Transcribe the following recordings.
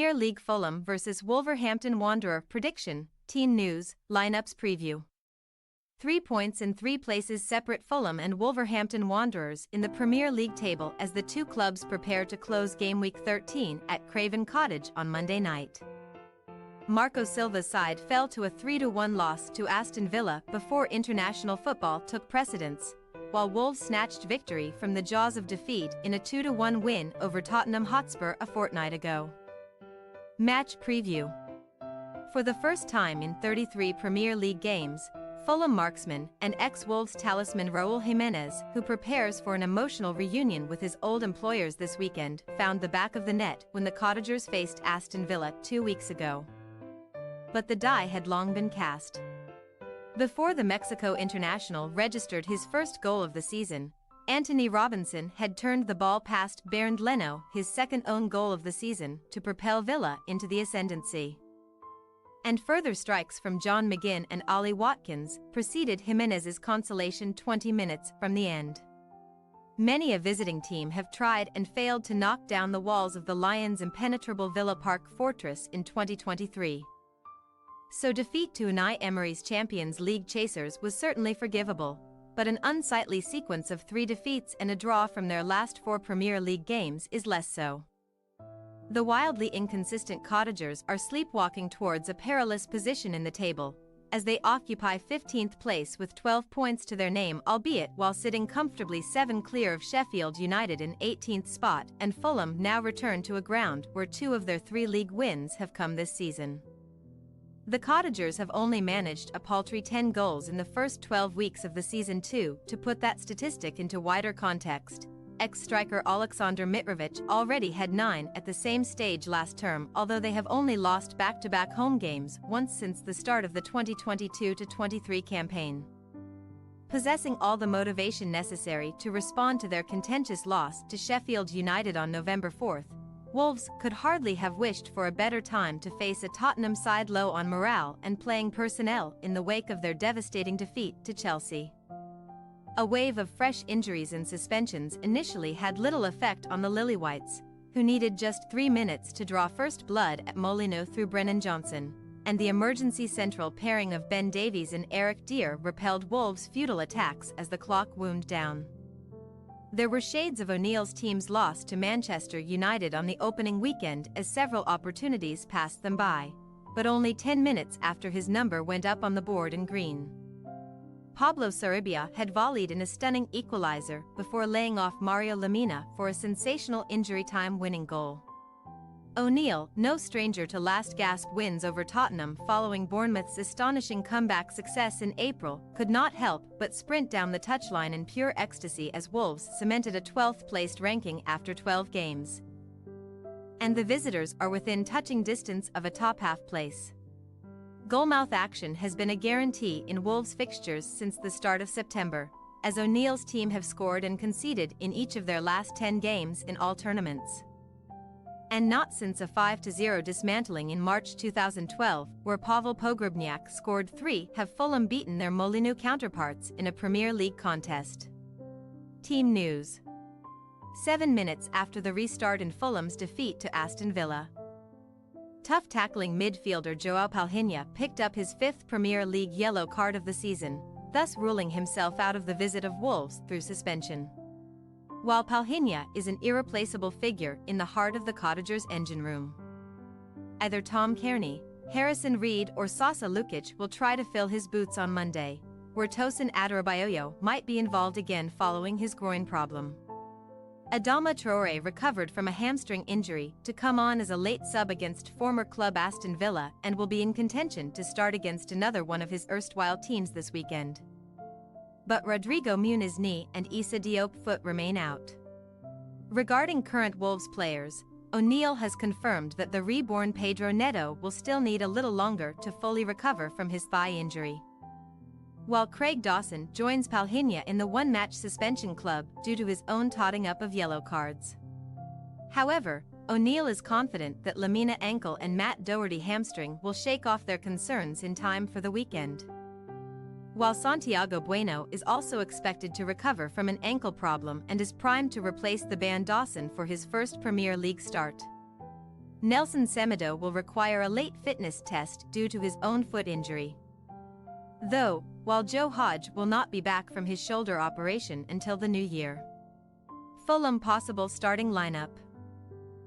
Premier League Fulham vs Wolverhampton Wanderers prediction, team news, lineups preview. 3 points in 3 places separate Fulham and Wolverhampton Wanderers in the Premier League table as the two clubs prepare to close game week 13 at Craven Cottage on Monday night. Marco Silva's side fell to a 3-1 loss to Aston Villa before international football took precedence, while Wolves snatched victory from the jaws of defeat in a 2-1 win over Tottenham Hotspur a fortnight ago. Match preview. For the first time in 33 Premier League games, Fulham marksman and ex-Wolves talisman Raúl Jimenez, who prepares for an emotional reunion with his old employers this weekend, found the back of the net when the Cottagers faced Aston Villa 2 weeks ago. But the die had long been cast. Before the Mexico international registered his first goal of the season, Anthony Robinson had turned the ball past Bernd Leno, his second own goal of the season, to propel Villa into the ascendancy. And further strikes from John McGinn and Ollie Watkins preceded Jimenez's consolation 20 minutes from the end. Many a visiting team have tried and failed to knock down the walls of the Lions' impenetrable Villa Park fortress in 2023. So defeat to Unai Emery's Champions League chasers was certainly forgivable, but an unsightly sequence of 3 defeats and a draw from their last 4 Premier League games is less so. The wildly inconsistent Cottagers are sleepwalking towards a perilous position in the table, as they occupy 15th place with 12 points to their name, albeit while sitting comfortably 7 clear of Sheffield United in 18th spot, and Fulham now return to a ground where 2 of their 3 league wins have come this season. The Cottagers have only managed a paltry 10 goals in the first 12 weeks of the season too. To put that statistic into wider context, ex-striker Aleksandar Mitrovic already had 9 at the same stage last term, although they have only lost back-to-back home games once since the start of the 2022-23 campaign. Possessing all the motivation necessary to respond to their contentious loss to Sheffield United on November 4th, Wolves could hardly have wished for a better time to face a Tottenham side low on morale and playing personnel in the wake of their devastating defeat to Chelsea. A wave of fresh injuries and suspensions initially had little effect on the Lilywhites, who needed just 3 minutes to draw first blood at Molineux through Brennan Johnson, and the emergency central pairing of Ben Davies and Eric Dier repelled Wolves' futile attacks as the clock wound down. There were shades of O'Neill's team's loss to Manchester United on the opening weekend as several opportunities passed them by, but only 10 minutes after his number went up on the board in green. Pablo Sarabia had volleyed in a stunning equaliser before laying off Mario Lemina for a sensational injury-time winning goal. O'Neill, no stranger to last-gasp wins over Tottenham following Bournemouth's astonishing comeback success in April, could not help but sprint down the touchline in pure ecstasy as Wolves cemented a 12th-placed ranking after 12 games. And the visitors are within touching distance of a top-half place. Goalmouth action has been a guarantee in Wolves fixtures since the start of September, as O'Neill's team have scored and conceded in each of their last 10 games in all tournaments. And not since a 5-0 dismantling in March 2012, where Pavel Pogrebniak scored 3, have Fulham beaten their Molineux counterparts in a Premier League contest. Team news. 7 minutes after the restart in Fulham's defeat to Aston Villa, tough tackling midfielder João Palhinha picked up his 5th Premier League yellow card of the season, thus ruling himself out of the visit of Wolves through suspension. While Palhinha is an irreplaceable figure in the heart of the Cottagers' engine room, either Tom Kearney, Harrison Reed or Sasa Lukic will try to fill his boots on Monday, where Tosin Adarabioyo might be involved again following his groin problem. Adama Traoré recovered from a hamstring injury to come on as a late sub against former club Aston Villa and will be in contention to start against another one of his erstwhile teams this weekend. But Rodrigo Muniz knee and Issa Diop foot remain out. Regarding current Wolves players, O'Neill has confirmed that the reborn Pedro Neto will still need a little longer to fully recover from his thigh injury, while Craig Dawson joins Palhinha in the one-match suspension club due to his own totting up of yellow cards. However, O'Neill is confident that Lemina ankle and Matt Doherty hamstring will shake off their concerns in time for the weekend, while Santiago Bueno is also expected to recover from an ankle problem and is primed to replace the band Dawson for his first Premier League start. Nelson Semedo will require a late fitness test due to his own foot injury. Though, while Joe Hodge will not be back from his shoulder operation until the new year. Fulham possible starting lineup: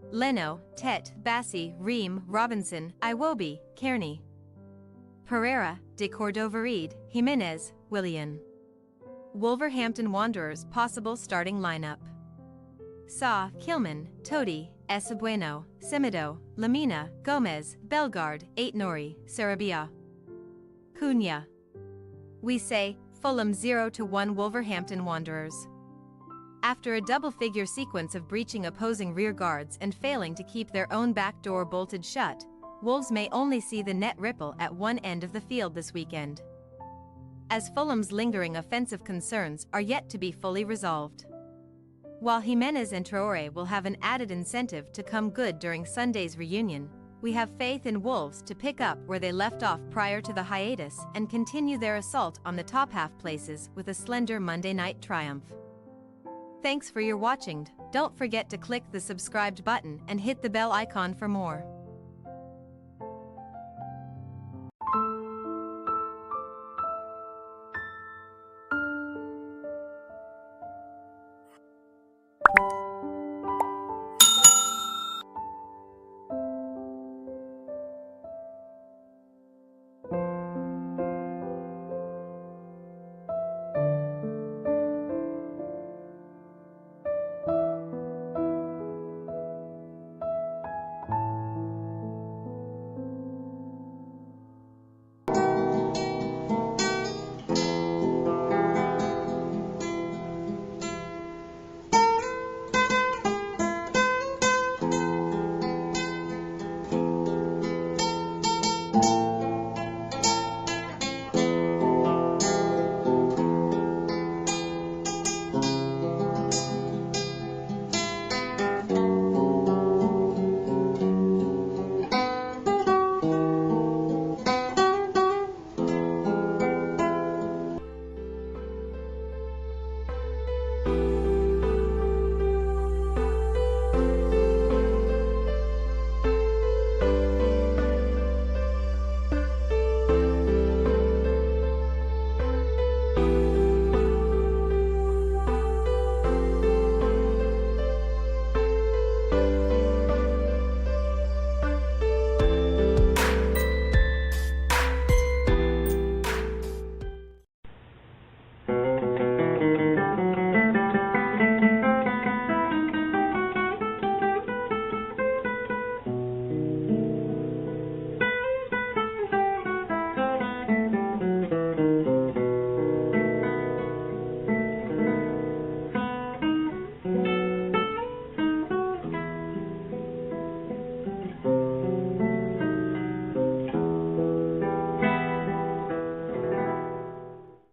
Leno, Tet, Bassi, Ream, Robinson, Iwobi, Kearney, Pereira, De Cordova-Reid, Jimenez, Willian. Wolverhampton Wanderers possible starting lineup: Sa, Kilman, Todi, Esabueno, Semedo, Lamina, Gomez, Bellegarde, Aït-Nouri, Sarabia, Cunha. We say, Fulham 0-1 Wolverhampton Wanderers. After a double-figure sequence of breaching opposing rear guards and failing to keep their own back door bolted shut, Wolves may only see the net ripple at one end of the field this weekend, as Fulham's lingering offensive concerns are yet to be fully resolved. While Jimenez and Traoré will have an added incentive to come good during Sunday's reunion, we have faith in Wolves to pick up where they left off prior to the hiatus and continue their assault on the top half places with a slender Monday night triumph. Thanks for your watching. Don't forget to click the subscribed button and hit the bell icon for more.